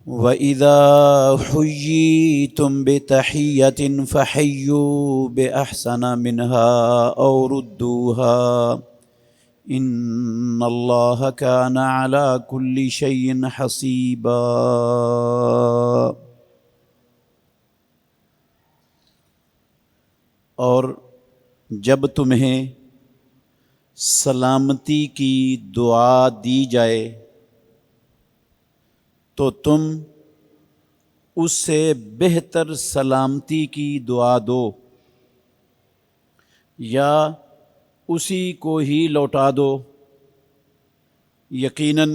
وَإِذَا حُيِّيتُم بِتَحِيَّةٍ فَحَيُّوا بِأَحْسَنَ مِنْهَا أَوْ رُدُّوهَا إِنَّ اللَّهَ كَانَ عَلَى كُلِّ شَيْءٍ حَسِيبًا۔ اور جب تمہیں سلامتی کی دعا دی جائے تو تم اس سے بہتر سلامتی کی دعا دو یا اسی کو ہی لوٹا دو۔ یقیناً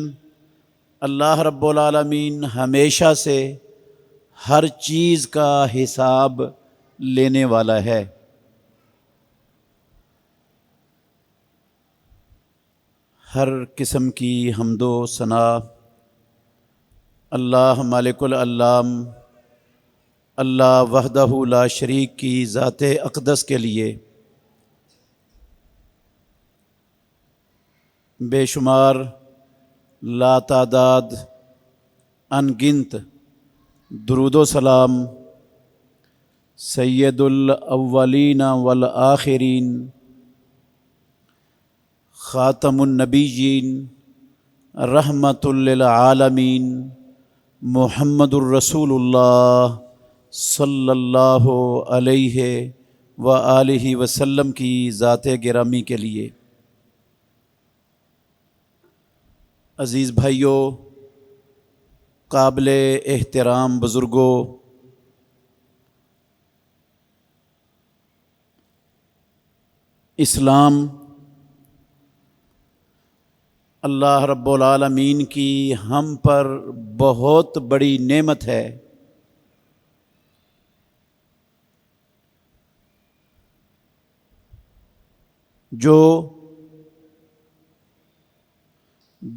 اللہ رب العالمین ہمیشہ سے ہر چیز کا حساب لینے والا ہے۔ ہر قسم کی حمد و ثنا اللہ مالک العلام، اللہ وحدہ لا شریک کی ذات اقدس کے لیے بے شمار لا تعداد ان گنت درود و سلام سید الاولین والآخرین خاتم النبیین رحمت للعالمین محمد الرسول اللہ صلی اللہ علیہ وآلہ وسلم کی ذات گرامی کے لیے۔ عزیز بھائیوں، قابل احترام بزرگوں، اسلام اللہ رب العالمین کی ہم پر بہت بڑی نعمت ہے۔ جو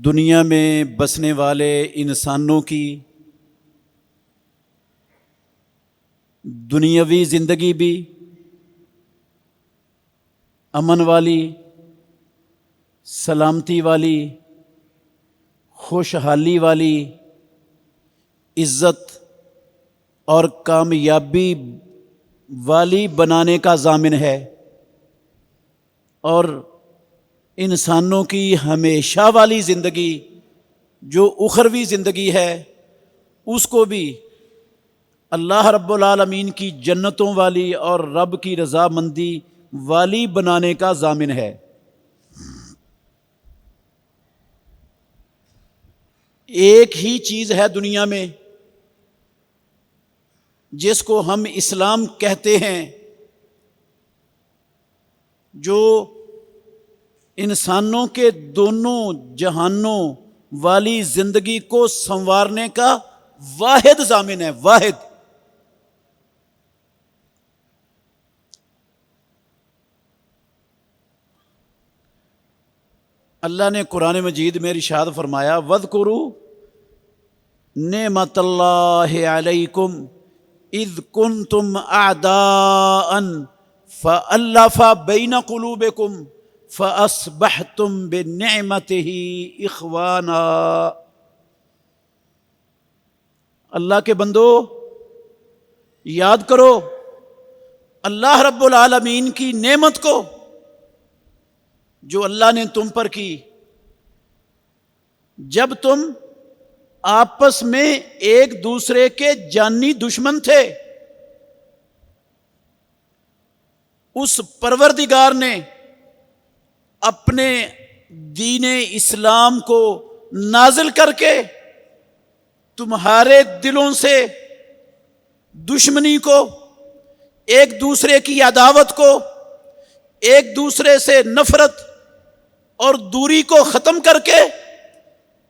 دنیا میں بسنے والے انسانوں کی دنیاوی زندگی بھی امن والی، سلامتی والی، خوشحالی والی، عزت اور کامیابی والی بنانے کا ضامن ہے، اور انسانوں کی ہمیشہ والی زندگی جو اخروی زندگی ہے اس کو بھی اللہ رب العالمین کی جنتوں والی اور رب کی رضامندی والی بنانے کا ضامن ہے۔ ایک ہی چیز ہے دنیا میں جس کو ہم اسلام کہتے ہیں، جو انسانوں کے دونوں جہانوں والی زندگی کو سنوارنے کا واحد ضامن ہے، واحد۔ اللہ نے قرآن مجید میں ارشاد فرمایا وَاذْكُرُوا نعمت اللہ علیکم اذ کنتم اعداء فألف بین قلوبکم فأصبحتم بنعمتہ اخوانا۔ اللہ کے بندو، یاد کرو اللہ رب العالمین کی نعمت کو جو اللہ نے تم پر کی، جب تم آپس میں ایک دوسرے کے جانی دشمن تھے، اس پروردگار نے اپنے دین اسلام کو نازل کر کے تمہارے دلوں سے دشمنی کو، ایک دوسرے کی عداوت کو، ایک دوسرے سے نفرت اور دوری کو ختم کر کے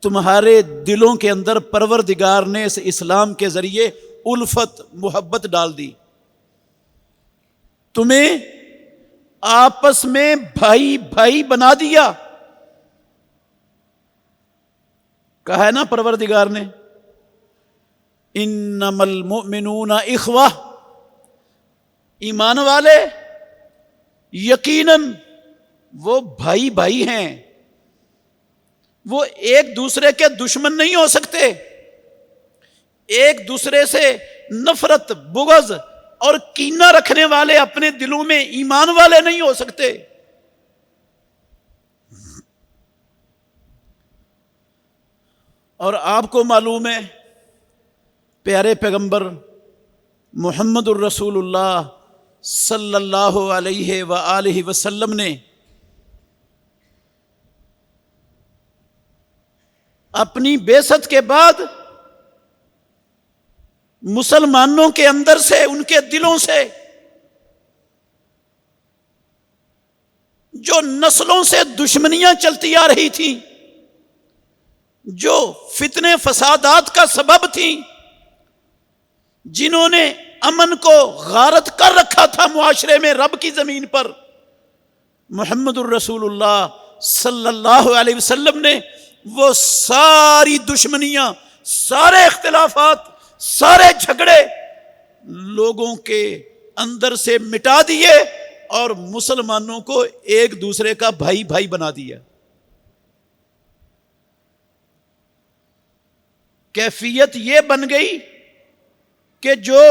تمہارے دلوں کے اندر پروردگار نے اس اسلام کے ذریعے الفت، محبت ڈال دی، تمہیں آپس میں بھائی بھائی بنا دیا۔ کہا ہے نا پروردگار نے انما المؤمنون اخوہ، ایمان والے یقیناً وہ بھائی بھائی ہیں، وہ ایک دوسرے کے دشمن نہیں ہو سکتے۔ ایک دوسرے سے نفرت، بغض اور کینہ رکھنے والے اپنے دلوں میں ایمان والے نہیں ہو سکتے۔ اور آپ کو معلوم ہے پیارے پیغمبر محمد الرسول اللہ صلی اللہ علیہ وآلہ وسلم نے اپنی بعثت کے بعد مسلمانوں کے اندر سے، ان کے دلوں سے جو نسلوں سے دشمنیاں چلتی آ رہی تھیں، جو فتنے فسادات کا سبب تھیں، جنہوں نے امن کو غارت کر رکھا تھا معاشرے میں رب کی زمین پر، محمد الرسول اللہ صلی اللہ علیہ وسلم نے وہ ساری دشمنیاں، سارے اختلافات، سارے جھگڑے لوگوں کے اندر سے مٹا دیے اور مسلمانوں کو ایک دوسرے کا بھائی بھائی بنا دیا۔ کیفیت یہ بن گئی کہ جو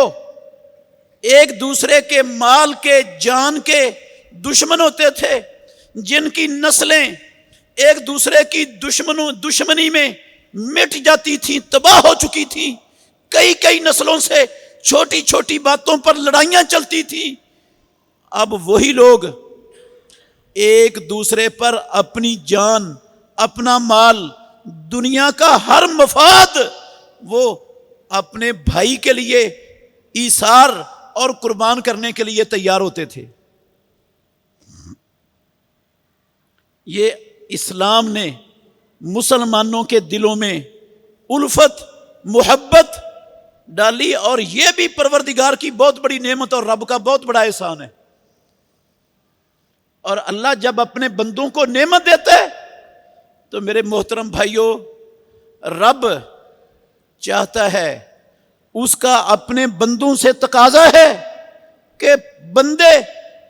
ایک دوسرے کے مال کے، جان کے دشمن ہوتے تھے، جن کی نسلیں ایک دوسرے کی دشمنی میں مٹ جاتی تھیں، تباہ ہو چکی تھیں، کئی نسلوں سے چھوٹی چھوٹی باتوں پر لڑائیاں چلتی تھیں، اب وہی لوگ ایک دوسرے پر اپنی جان، اپنا مال، دنیا کا ہر مفاد وہ اپنے بھائی کے لیے ایثار اور قربان کرنے کے لیے تیار ہوتے تھے۔ یہ اسلام نے مسلمانوں کے دلوں میں الفت، محبت ڈالی، اور یہ بھی پروردگار کی بہت بڑی نعمت اور رب کا بہت بڑا احسان ہے۔ اور اللہ جب اپنے بندوں کو نعمت دیتا ہے تو میرے محترم بھائیوں، رب چاہتا ہے، اس کا اپنے بندوں سے تقاضا ہے کہ بندے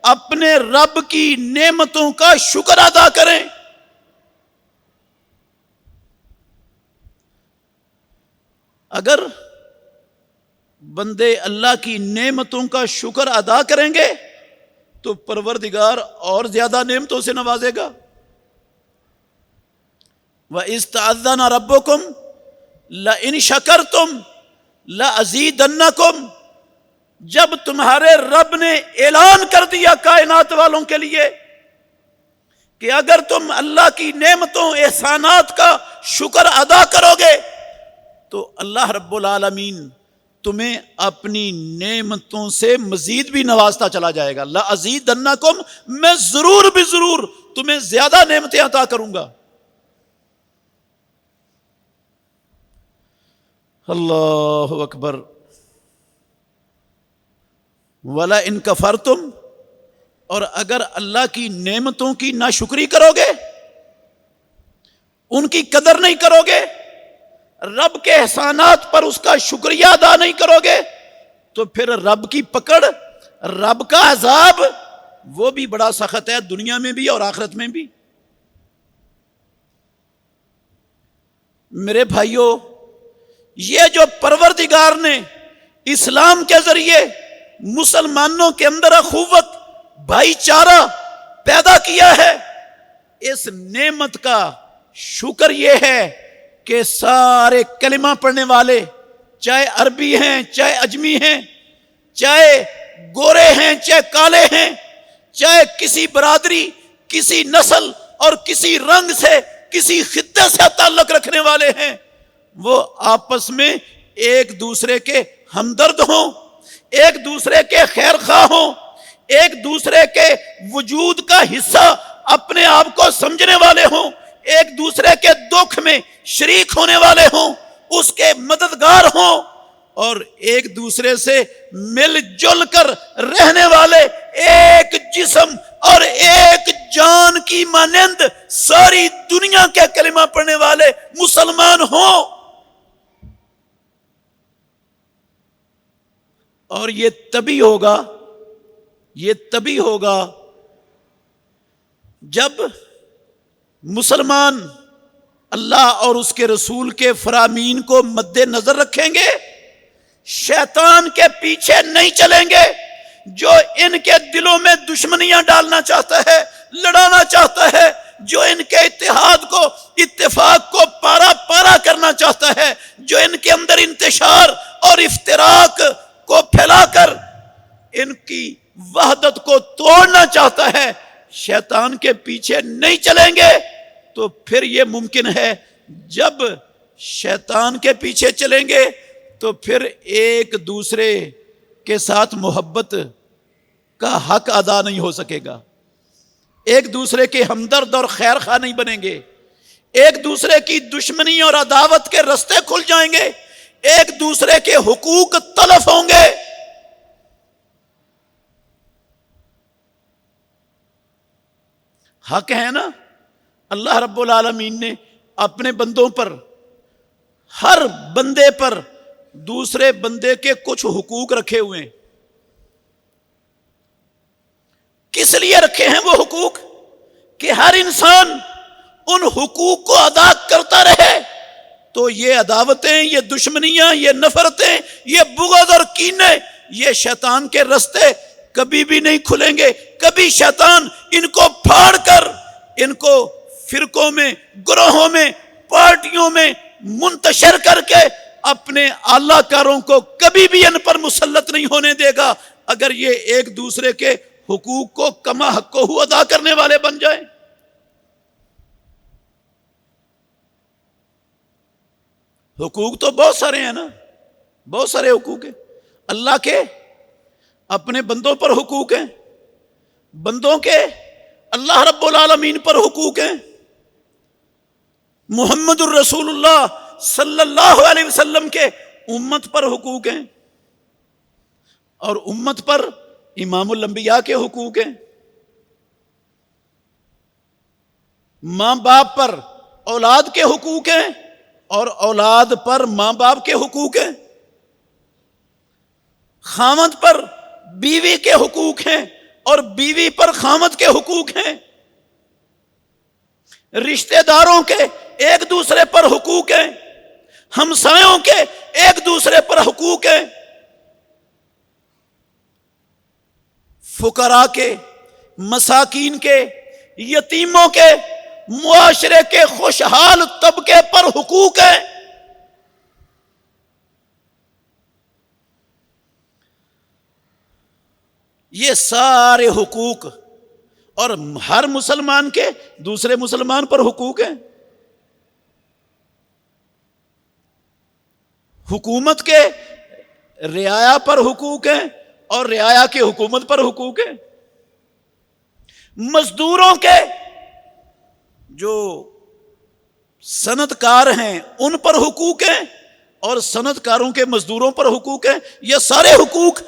اپنے رب کی نعمتوں کا شکر ادا کریں۔ اگر بندے اللہ کی نعمتوں کا شکر ادا کریں گے تو پروردگار اور زیادہ نعمتوں سے نوازے گا۔ وَإِذْ تَعَذَّنَ رَبُّكُمْ لَئِن شَكَرْتُمْ لَأَزِيدَنَّكُمْ، جب تمہارے رب نے اعلان کر دیا کائنات والوں کے لیے کہ اگر تم اللہ کی نعمتوں، احسانات کا شکر ادا کرو گے تو اللہ رب العالمین تمہیں اپنی نعمتوں سے مزید بھی نوازتا چلا جائے گا۔ لَأَزِيدَنَّكُمْ، میں ضرور بھی ضرور تمہیں زیادہ نعمتیں عطا کروں گا۔ اللہ اکبر۔ وَلَئِن كَفَرْتُمْ، اور اگر اللہ کی نعمتوں کی ناشکری کرو گے، ان کی قدر نہیں کرو گے، رب کے احسانات پر اس کا شکریہ ادا نہیں کرو گے، تو پھر رب کی پکڑ، رب کا عذاب وہ بھی بڑا سخت ہے، دنیا میں بھی اور آخرت میں بھی۔ میرے بھائیوں، یہ جو پروردگار نے اسلام کے ذریعے مسلمانوں کے اندر اخوت، بھائی چارہ پیدا کیا ہے، اس نعمت کا شکر یہ ہے کہ سارے کلمہ پڑھنے والے، چاہے عربی ہیں، چاہے اجمی ہیں، چاہے گورے ہیں، چاہے کالے ہیں، چاہے کسی برادری، کسی نسل اور کسی رنگ سے، کسی خطے سے تعلق رکھنے والے ہیں، وہ آپس میں ایک دوسرے کے ہمدرد ہوں، ایک دوسرے کے خیر خواہ ہوں، ایک دوسرے کے وجود کا حصہ اپنے آپ کو سمجھنے والے ہوں، ایک دوسرے کے دکھ میں شریک ہونے والے ہوں، اس کے مددگار ہوں، اور ایک دوسرے سے مل جل کر رہنے والے، ایک جسم اور ایک جان کی مانند ساری دنیا کے کلمہ پڑھنے والے مسلمان ہوں۔ اور یہ تبھی ہوگا جب مسلمان اللہ اور اس کے رسول کے فرامین کو مد نظر رکھیں گے شیطان کے پیچھے نہیں چلیں گے، جو ان کے دلوں میں دشمنیاں ڈالنا چاہتا ہے، لڑانا چاہتا ہے، جو ان کے اتحاد کو، اتفاق کو پارا پارا کرنا چاہتا ہے، جو ان کے اندر انتشار اور افتراق کو پھیلا کر ان کی وحدت کو توڑنا چاہتا ہے، شیطان کے پیچھے نہیں چلیں گے۔ تو پھر یہ ممکن ہے، جب شیطان کے پیچھے چلیں گے تو پھر ایک دوسرے کے ساتھ محبت کا حق ادا نہیں ہو سکے گا، ایک دوسرے کے ہمدرد اور خیر خواہ نہیں بنیں گے، ایک دوسرے کی دشمنی اور عداوت کے رستے کھل جائیں گے، ایک دوسرے کے حقوق تلف ہوں گے۔ حق ہے نا، اللہ رب العالمین نے اپنے بندوں پر، ہر بندے پر دوسرے بندے کے کچھ حقوق رکھے ہوئے ہیں۔ کس لیے رکھے ہیں وہ حقوق؟ کہ ہر انسان ان حقوق کو ادا کرتا رہے تو یہ عداوتیں، یہ دشمنیاں، یہ نفرتیں، یہ بغض اور کینے، یہ شیطان کے رستے کبھی بھی نہیں کھلیں گے۔ کبھی شیطان ان کو پھاڑ کر ان کو فرقوں میں، گروہوں میں، پارٹیوں میں منتشر کر کے اپنے اعلی کاروں کو کبھی بھی ان پر مسلط نہیں ہونے دے گا، اگر یہ ایک دوسرے کے حقوق کو کما حقہ ادا کرنے والے بن جائیں۔ حقوق تو بہت سارے ہیں نا، بہت سارے حقوق ہیں اللہ کے، اپنے بندوں پر حقوق ہیں، بندوں کے اللہ رب العالمین پر حقوق ہیں، محمد الرسول اللہ صلی اللہ علیہ وسلم کے امت پر حقوق ہیں، اور امت پر امام الانبیاء کے حقوق ہیں، ماں باپ پر اولاد کے حقوق ہیں، اور اولاد پر ماں باپ کے حقوق ہیں، خامد پر بیوی کے حقوق ہیں، اور بیوی پر خامد کے حقوق ہیں، رشتہ داروں کے ایک دوسرے پر حقوق ہیں، ہمسایوں کے ایک دوسرے پر حقوق ہیں، فقراء کے، مساکین کے، یتیموں کے، معاشرے کے خوشحال طبقے پر حقوق ہیں۔ یہ سارے حقوق، اور ہر مسلمان کے دوسرے مسلمان پر حقوق ہیں۔ حکومت کے رعایا پر حقوق ہیں، اور رعایا کے حکومت پر حقوق ہیں۔ مزدوروں کے، جو صنعت کار ہیں ان پر حقوق ہیں، اور صنعت کاروں کے مزدوروں پر حقوق ہیں۔ یہ سارے حقوق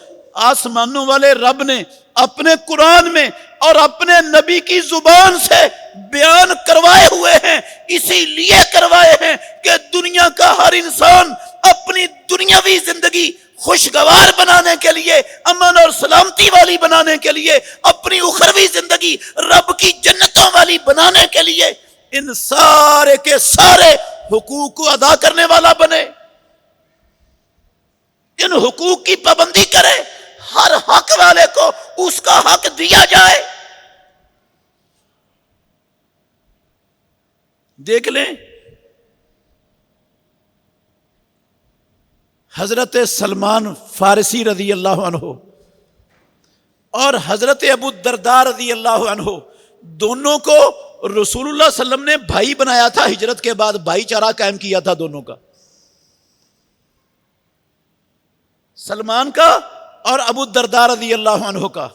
آسمانوں والے رب نے اپنے قرآن میں اور اپنے نبی کی زبان سے بیان کروائے ہوئے ہیں، اسی لیے کروائے ہیں کہ دنیا کا ہر انسان اپنی دنیاوی زندگی خوشگوار بنانے کے لیے، امن اور سلامتی والی بنانے کے لیے، اپنی اخروی زندگی رب کی جنتوں والی بنانے کے لیے ان سارے کے سارے حقوق کو ادا کرنے والا بنے، ان حقوق کی پابندی کرے، ہر حق والے کو اس کا حق دیا جائے۔ دیکھ لیں حضرت سلمان فارسی رضی اللہ عنہ اور حضرت ابو الدرداء رضی اللہ عنہ، دونوں کو رسول اللہ صلی اللہ علیہ وسلم نے بھائی بنایا تھا، ہجرت کے بعد بھائی چارہ قائم کیا تھا دونوں کا، سلمان کا اور ابو الدرداء رضی اللہ عنہ کا۔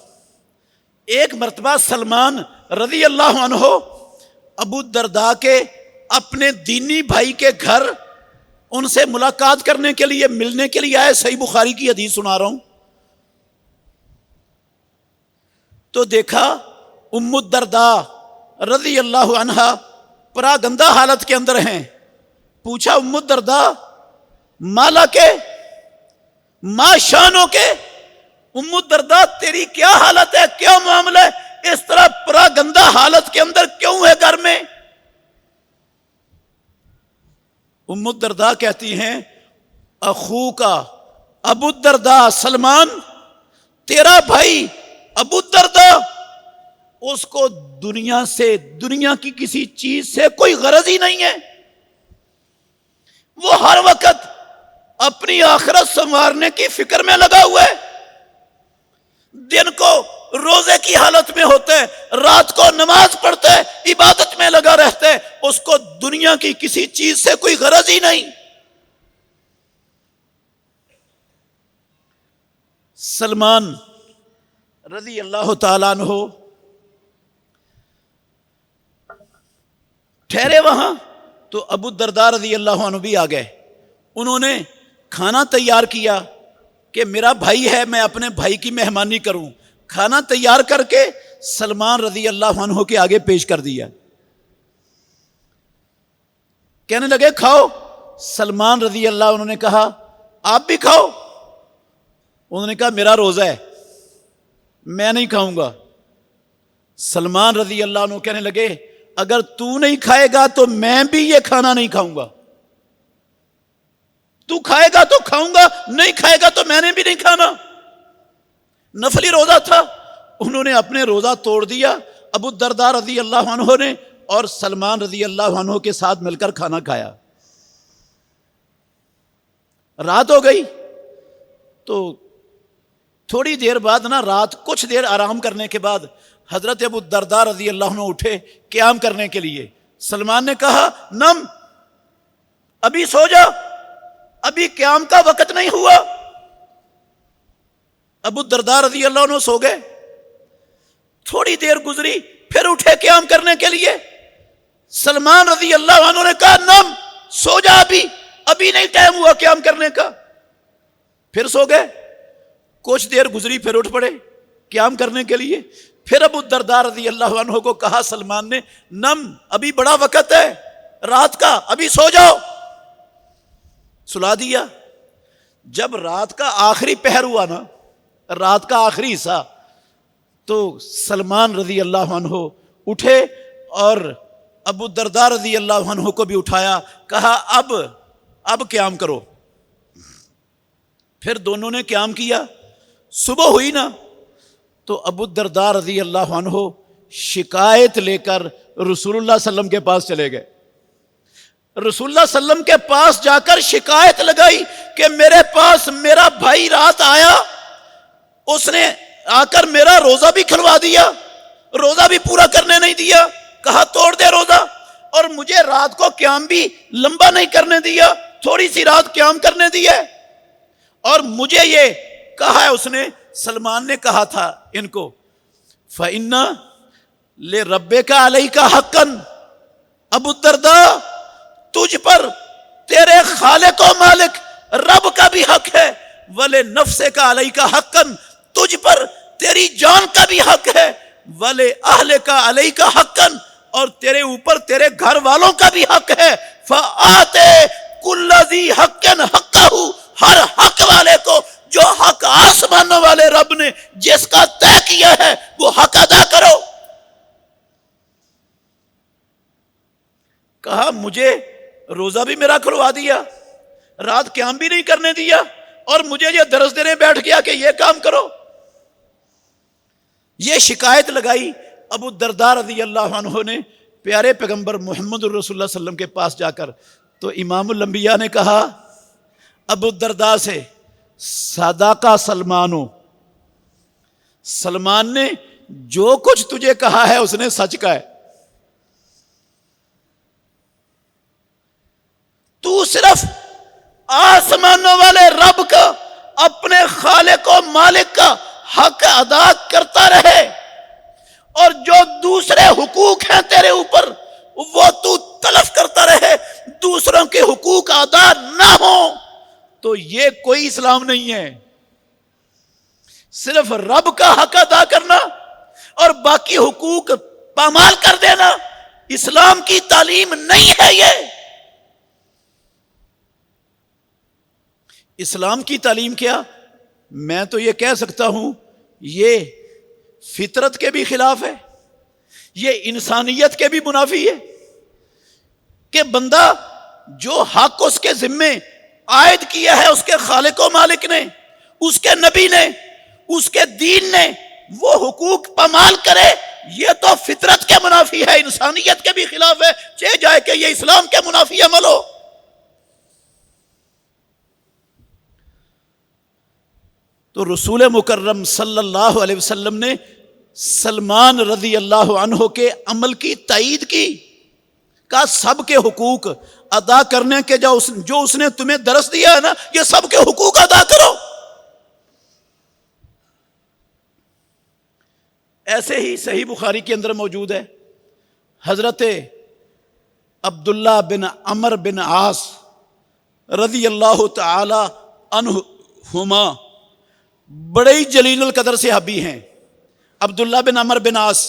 ایک مرتبہ سلمان رضی اللہ عنہ ابو الدرداء کے اپنے دینی بھائی کے گھر ان سے ملاقات کرنے کے لیے، ملنے کے لیے آئے۔ صحیح بخاری کی حدیث سنا رہا ہوں۔ تو دیکھا ام الدرداء رضی اللہ عنہ پراگندہ حالت کے اندر ہیں۔ پوچھا ام الدرداء مالا کے، ما شانو کے، ام الدرداء تیری کیا حالت ہے، کیا معاملہ ہے، اس طرح پراگندہ حالت کے اندر کیوں ہے گھر میں؟ ام الدرداء کہتی ہیں اخو کا ابو الدرداء سلمان تیرا بھائی ابو الدرداء اس کو دنیا سے، دنیا کی کسی چیز سے کوئی غرض ہی نہیں ہے، وہ ہر وقت اپنی آخرت سنوارنے کی فکر میں لگا ہوا ہے، دن کو روزے کی حالت میں ہوتا ہے، رات کو نماز پڑھتا ہے، عبادت میں لگا رہتا ہے، اس کو دنیا کی کسی چیز سے کوئی غرض ہی نہیں۔ سلمان رضی اللہ تعالیٰ عنہ ٹھہرے وہاں تو ابو الدرداء رضی اللہ عنہ بھی آ گئے، انہوں نے کھانا تیار کیا کہ میرا بھائی ہے، میں اپنے بھائی کی مہمانی کروں، کھانا تیار کر کے سلمان رضی اللہ عنہ کے آگے پیش کر دیا، کہنے لگے کھاؤ۔ سلمان رضی اللہ عنہ نے کہا آپ بھی کھاؤ، انہوں نے کہا میرا روزہ ہے میں نہیں کھاؤں گا۔ سلمان رضی اللہ عنہ کہنے لگے اگر تو نہیں کھائے گا تو میں بھی یہ کھانا نہیں کھاؤں گا، تو کھائے گا تو کھاؤں گا، نہیں کھائے گا تو میں نے بھی نہیں کھانا۔ نفلی روزہ تھا، انہوں نے اپنے روزہ توڑ دیا، ابو الدرداء رضی اللہ عنہ نے اور سلمان رضی اللہ عنہ کے ساتھ مل کر کھانا کھایا۔ رات ہو گئی تو تھوڑی دیر بعد رات کچھ دیر آرام کرنے کے بعد حضرت ابو الدرداء رضی اللہ عنہ اٹھے قیام کرنے کے لیے۔ سلمان نے کہا نم، ابھی سو جا، ابھی قیام کا وقت نہیں ہوا۔ ابو الدرداء رضی اللہ عنہ سو گئے، تھوڑی دیر گزری پھر اٹھے قیام کرنے کے لیے۔ سلمان رضی اللہ عنہ نے کہا نم، سو جا، ابھی نہیں ٹائم ہوا قیام کرنے کا۔ پھر سو گئے، کچھ دیر گزری پھر اٹھ پڑے قیام کرنے کے لیے۔ پھر ابو الدرداء رضی اللہ عنہ کو کہا سلمان نے نم، ابھی بڑا وقت ہے رات کا، ابھی سو جاؤ، سلا دیا۔ جب رات کا آخری پہر ہوا رات کا آخری حصہ، تو سلمان رضی اللہ عنہ اٹھے اور ابو الدرداء رضی اللہ عنہ کو بھی اٹھایا، کہا اب قیام کرو۔ پھر دونوں نے قیام کیا۔ صبح ہوئی تو ابو الدرداء رضی اللہ عنہ شکایت لے کر رسول اللہ صلی اللہ علیہ وسلم کے پاس چلے گئے۔ رسول اللہ صلی اللہ علیہ وسلم کے پاس جا کر شکایت لگائی کہ میرے پاس میرا بھائی رات آیا، اس نے آ کر میرا روزہ بھی کھلوا دیا، روزہ بھی پورا کرنے نہیں دیا، کہا توڑ دے روزہ، اور مجھے رات کو قیام بھی لمبا نہیں کرنے دیا، تھوڑی سی رات قیام کرنے دی ہے، اور مجھے یہ کہا ہے اس نے، سلمان نے کہا تھا ان کو فَإِنَّ لِرَبِّكَ عَلَيْكَ حَقًّا، ابو الدرداء تجھ پر تیرے خالق و مالک رب کا بھی حق ہے، وَلِنَفْسِكَ عَلَيْكَ حَقًّا، تجھ پر تیری جان کا بھی حق ہے، وَلِأَهْلِكَ عَلَيْكَ حَقًّا، اور تیرے اوپر تیرے گھر والوں کا بھی حق ہے، فَآتِ كُلَّ ذِي حَقٍّ حَقَّهُ، ہر حق والے کو جو حق آسمانوں والے رب نے جس کا طے کیا ہے وہ حق ادا کرو۔ کہا مجھے روزہ بھی میرا کھلوا دیا، رات قیام بھی نہیں کرنے دیا، اور مجھے یہ درس دینے بیٹھ گیا کہ یہ کام کرو۔ یہ شکایت لگائی ابو الدرداء رضی اللہ عنہ نے پیارے پیغمبر محمد الرسول اللہ صلی اللہ علیہ وسلم کے پاس جا کر، تو امام الانبیاء نے کہا ابو الدرداء سے صدقہ سلمانو، سلمان نے جو کچھ تجھے کہا ہے اس نے سچ کہا ہے، تو صرف آسمانوں والے رب کا، اپنے خالق و مالک کا حق ادا کرتا رہے، اور جو دوسرے حقوق ہیں تیرے اوپر وہ تو تلف کرتا رہے، دوسروں کے حقوق ادا نہ ہوں، تو یہ کوئی اسلام نہیں ہے۔ صرف رب کا حق ادا کرنا اور باقی حقوق پامال کر دینا اسلام کی تعلیم نہیں ہے۔ یہ اسلام کی تعلیم کیا؟ میں تو یہ کہہ سکتا ہوں یہ فطرت کے بھی خلاف ہے، یہ انسانیت کے بھی منافی ہے، کہ بندہ جو حق اس کے ذمے عائد کیا ہے اس کے خالق و مالک نے، اس کے نبی نے، اس کے دین نے، وہ حقوق پامال کرے، یہ تو فطرت کے منافی ہے، انسانیت کے بھی خلاف ہے، چاہے جائے کہ یہ اسلام کے منافی عمل ہو۔ تو رسول مکرم صلی اللہ علیہ وسلم نے سلمان رضی اللہ عنہ کے عمل کی تائید کی، کہا سب کے حقوق ادا کرنے کے جو اس نے تمہیں درس دیا ہے نا، یہ سب کے حقوق ادا کرو۔ ایسے ہی صحیح بخاری کے اندر موجود ہے، حضرت عبداللہ بن عمر بن عاص رضی اللہ تعالی عنہما بڑے ہی جلیل القدر صحابی ہیں۔ عبداللہ بن عمر بن عاص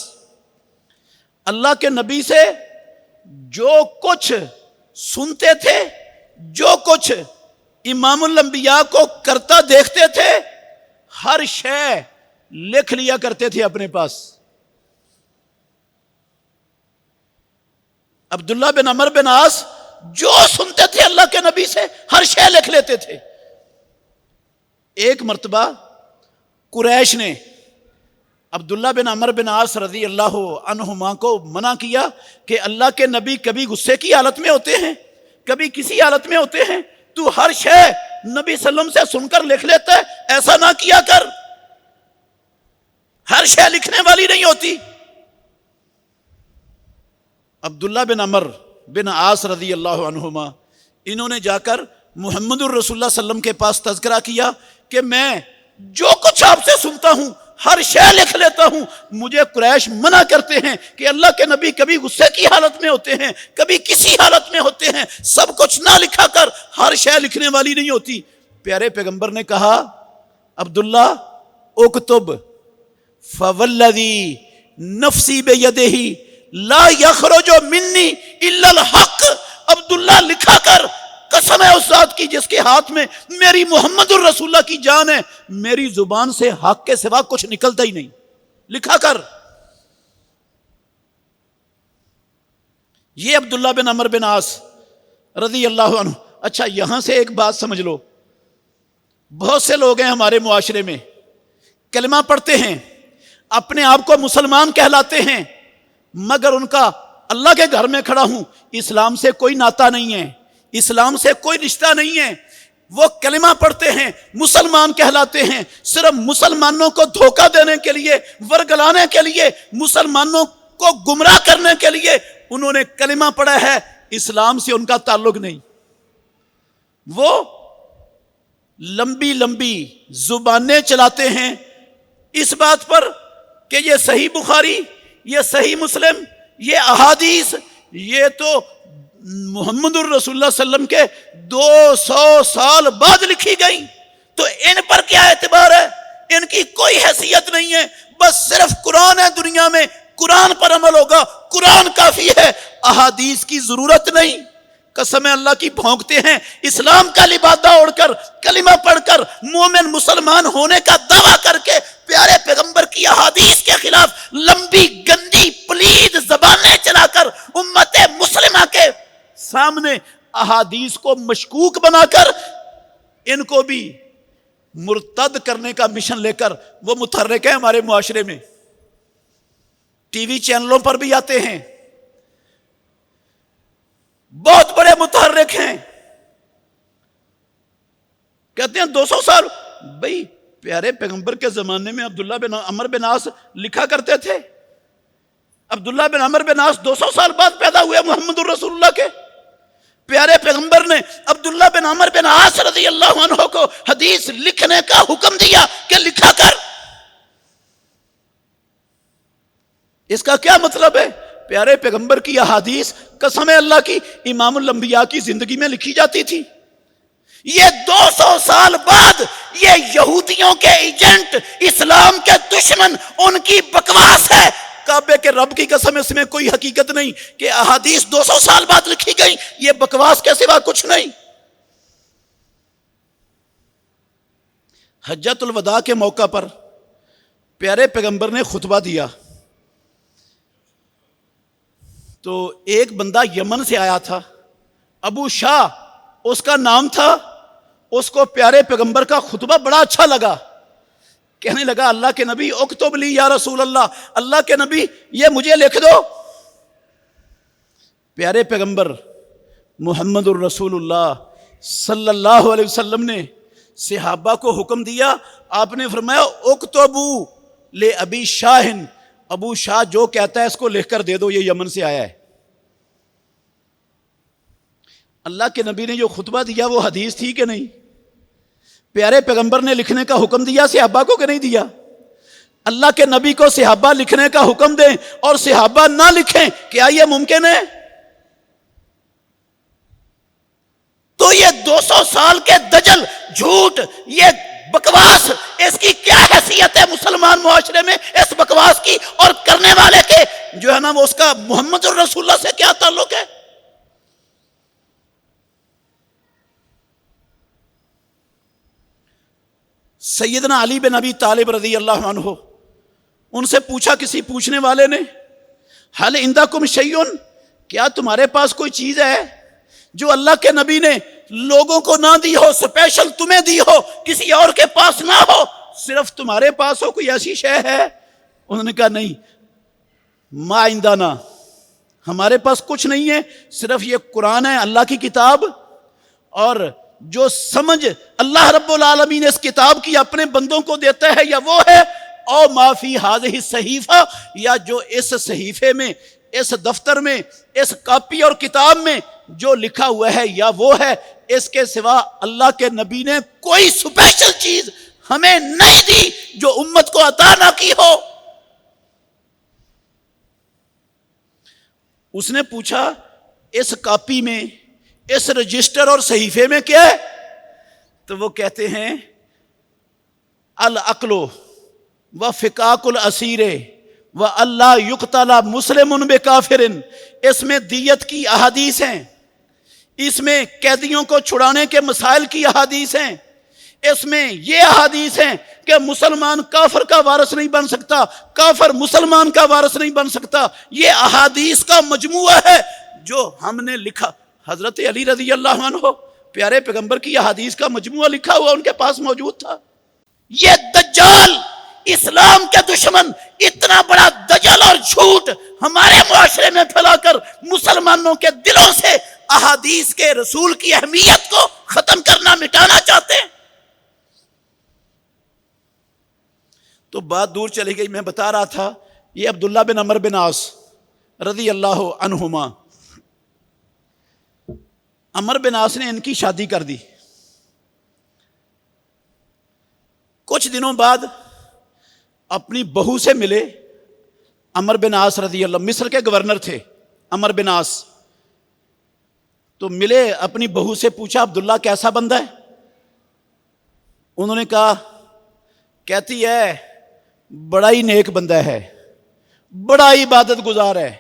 اللہ کے نبی سے جو کچھ سنتے تھے، جو کچھ امام الانبیاء کو کرتا دیکھتے تھے، ہر شے لکھ لیا کرتے تھے اپنے پاس۔ عبداللہ بن عمر بن عاص جو سنتے تھے اللہ کے نبی سے، ہر شے لکھ لیتے تھے۔ ایک مرتبہ قریش نے عبداللہ بن عمر بن عاص رضی اللہ عنہما کو منع کیا کہ اللہ کے نبی کبھی غصے کی حالت میں ہوتے ہیں، کبھی کسی حالت میں ہوتے ہیں، تو ہر شے نبی صلی اللہ علیہ وسلم سے سن کر لکھ لیتا ہے، ایسا نہ کیا کر، ہر شے لکھنے والی نہیں ہوتی۔ عبداللہ بن عمر بن عاص رضی اللہ عنہما انہوں نے جا کر محمد الرسول اللہ صلی اللہ علیہ وسلم کے پاس تذکرہ کیا کہ میں جو کچھ آپ سے سنتا ہوں ہر شے لکھ لیتا ہوں، مجھے قریش منع کرتے ہیں کہ اللہ کے نبی کبھی غصے کی حالت میں ہوتے ہیں، کبھی کسی حالت میں ہوتے ہیں، سب کچھ نہ لکھا کر، ہر شے لکھنے والی نہیں ہوتی۔ پیارے پیغمبر نے کہا عبداللہ اکتب فوالذی نفسی بیدہ لا یخرج منی الا الحق، عبداللہ لکھا کر، قسم ہے اس ذات کی جس کے ہاتھ میں میری محمد الرسول اللہ کی جان ہے، میری زبان سے حق کے سوا کچھ نکلتا ہی نہیں، لکھا کر۔ یہ عبداللہ بن عمر بن عاص رضی اللہ عنہ۔ اچھا یہاں سے ایک بات سمجھ لو، بہت سے لوگ ہیں ہمارے معاشرے میں، کلمہ پڑھتے ہیں، اپنے آپ کو مسلمان کہلاتے ہیں، مگر ان کا اللہ کے گھر میں کھڑا ہوں، اسلام سے کوئی ناتا نہیں ہے، اسلام سے کوئی رشتہ نہیں ہے۔ وہ کلمہ پڑھتے ہیں، مسلمان کہلاتے ہیں، صرف مسلمانوں کو دھوکہ دینے کے لیے، ورگلانے کے لیے، مسلمانوں کو گمراہ کرنے کے لیے انہوں نے کلمہ پڑھا ہے، اسلام سے ان کا تعلق نہیں۔ وہ لمبی لمبی زبانیں چلاتے ہیں اس بات پر کہ یہ صحیح بخاری، یہ صحیح مسلم، یہ احادیث، یہ تو محمد الرسول اللہ صلی اللہ علیہ وسلم کے 200 سال بعد لکھی گئی، تو ان پر کیا اعتبار ہے؟ ان کی کوئی حیثیت نہیں ہے، بس صرف قرآن ہے دنیا میں، قرآن پر عمل ہوگا، قرآن کافی ہے، احادیث کی ضرورت نہیں۔ قسم اللہ کی بھونکتے ہیں، اسلام کا لبادہ اوڑھ کر، کلمہ پڑھ کر، مومن مسلمان ہونے کا دعویٰ کر کے، پیارے پیغمبر کی احادیث کے خلاف لمبی گندی پلید زبانیں چلا کر، امت مسلمہ کے سامنے احادیث کو مشکوک بنا کر، ان کو بھی مرتد کرنے کا مشن لے کر وہ متحرک ہیں ہمارے معاشرے میں، ٹی وی چینلوں پر بھی آتے ہیں، بہت بڑے متحرک ہیں، کہتے ہیں 200 سال۔ بھئی پیارے پیغمبر کے زمانے میں عبداللہ بن عمر بن عاص لکھا کرتے تھے، عبداللہ بن عمر بن عاص 200 سال بعد پیدا ہوئے محمد الرسول اللہ کے۔ پیارے پیغمبر نے عبداللہ بن عمر بن عاص رضی اللہ عنہ کو حدیث لکھنے کا حکم دیا کہ لکھا کر۔ اس کا کیا مطلب ہے؟ پیارے پیغمبر کی احادیث قسم اللہ کی امام الانبیاء کی زندگی میں لکھی جاتی تھی، یہ 200 سال بعد یہ یہودیوں کے ایجنٹ، اسلام کے دشمن، ان کی بکواس ہے۔ کعبے کے رب کی قسم اس میں کوئی حقیقت نہیں کہ احادیث 200 سال بعد لکھی گئی، یہ بکواس کے سوا کچھ نہیں۔ حجۃ الوداع کے موقع پر پیارے پیغمبر نے خطبہ دیا تو ایک بندہ یمن سے آیا تھا، ابو شاہ اس کا نام تھا، اس کو پیارے پیغمبر کا خطبہ بڑا اچھا لگا. کہنے لگا اللہ کے نبی اکتب لی یا رسول اللہ, اللہ کے نبی یہ مجھے لکھ دو. پیارے پیغمبر محمد الرسول اللہ صلی اللہ علیہ وسلم نے صحابہ کو حکم دیا. آپ نے فرمایا اکتبو لے ابی شاہ, ابو شاہ جو کہتا ہے اس کو لکھ کر دے دو, یہ یمن سے آیا ہے. اللہ کے نبی نے جو خطبہ دیا وہ حدیث تھی کہ نہیں؟ پیارے پیغمبر نے لکھنے کا حکم دیا صحابہ کو کہ نہیں دیا؟ اللہ کے نبی کو صحابہ لکھنے کا حکم دیں اور صحابہ نہ لکھیں, کیا یہ ممکن ہے؟ تو یہ 200 سال کے دجل, جھوٹ, یہ بکواس, اس کی کیا حیثیت ہے مسلمان معاشرے میں اس بکواس کی؟ اور کرنے والے کے جو ہے نا وہ اس کا محمد الرسول اللہ سے کیا تعلق ہے؟ سیدنا علی بن ابی طالب رضی اللہ عنہ, ان سے پوچھا کسی پوچھنے والے نے, حل عندکم شیئن, کیا تمہارے پاس کوئی چیز ہے جو اللہ کے نبی نے لوگوں کو نہ دی ہو, سپیشل تمہیں دی ہو, کسی اور کے پاس نہ ہو, صرف تمہارے پاس ہو, کوئی ایسی شے ہے؟ انہوں نے کہا نہیں, ما عندنا, ہمارے پاس کچھ نہیں ہے, صرف یہ قرآن ہے, اللہ کی کتاب, اور جو سمجھ اللہ رب العالمین اس کتاب کی اپنے بندوں کو دیتا ہے یا وہ ہے, او ما فی ہذہ الصحیفہ, یا جو اس صحیفے میں, اس دفتر میں, اس کاپی اور کتاب میں جو لکھا ہوا ہے یا وہ ہے. اس کے سوا اللہ کے نبی نے کوئی سپیشل چیز ہمیں نہیں دی جو امت کو عطا نہ کی ہو. اس نے پوچھا اس کاپی میں, اس رجسٹر اور صحیفے میں کیا ہے؟ تو وہ کہتے ہیں العقل و فکاک الاسیر و اللہ یقتل مسلم بکافر, اس میں دیت کی احادیث ہیں, اس میں قیدیوں کو چھڑانے کے مسائل کی احادیث ہیں, اس میں یہ احادیث ہیں کہ مسلمان کافر کا وارث نہیں بن سکتا, کافر مسلمان کا وارث نہیں بن سکتا. یہ احادیث کا مجموعہ ہے جو ہم نے لکھا. حضرت علی رضی اللہ عنہ پیارے پیغمبر کی احادیث کا مجموعہ لکھا ہوا ان کے پاس موجود تھا. یہ دجال, اسلام کے دشمن, اتنا بڑا دجل اور جھوٹ ہمارے معاشرے میں پھیلا کر مسلمانوں کے دلوں سے احادیث کے رسول کی اہمیت کو ختم کرنا, مٹانا چاہتے ہیں. تو بات دور چلی گئی. میں بتا رہا تھا یہ عبداللہ بن عمر بن عاص رضی اللہ عنہما, عمر بن عاص نے ان کی شادی کر دی. کچھ دنوں بعد اپنی بہو سے ملے عمر بن عاص رضی اللہ, مصر کے گورنر تھے عمر بن عاص. تو ملے, اپنی بہو سے پوچھا عبداللہ کیسا بندہ ہے؟ انہوں نے کہا, کہتی ہے بڑا ہی نیک بندہ ہے, بڑا ہی عبادت گزار ہے.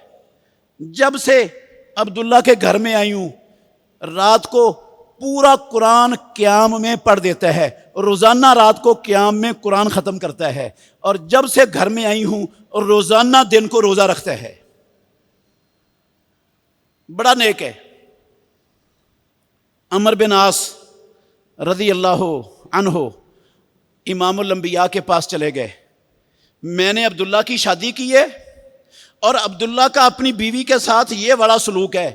جب سے عبداللہ کے گھر میں آئی ہوں رات کو پورا قرآن قیام میں پڑھ دیتا ہے, روزانہ رات کو قیام میں قرآن ختم کرتا ہے, اور جب سے گھر میں آئی ہوں روزانہ دن کو روزہ رکھتا ہے. بڑا نیک ہے. عمر بن عاص رضی اللہ عنہ امام الانبیاء کے پاس چلے گئے. میں نے عبداللہ کی شادی کی ہے اور عبداللہ کا اپنی بیوی کے ساتھ یہ بڑا سلوک ہے,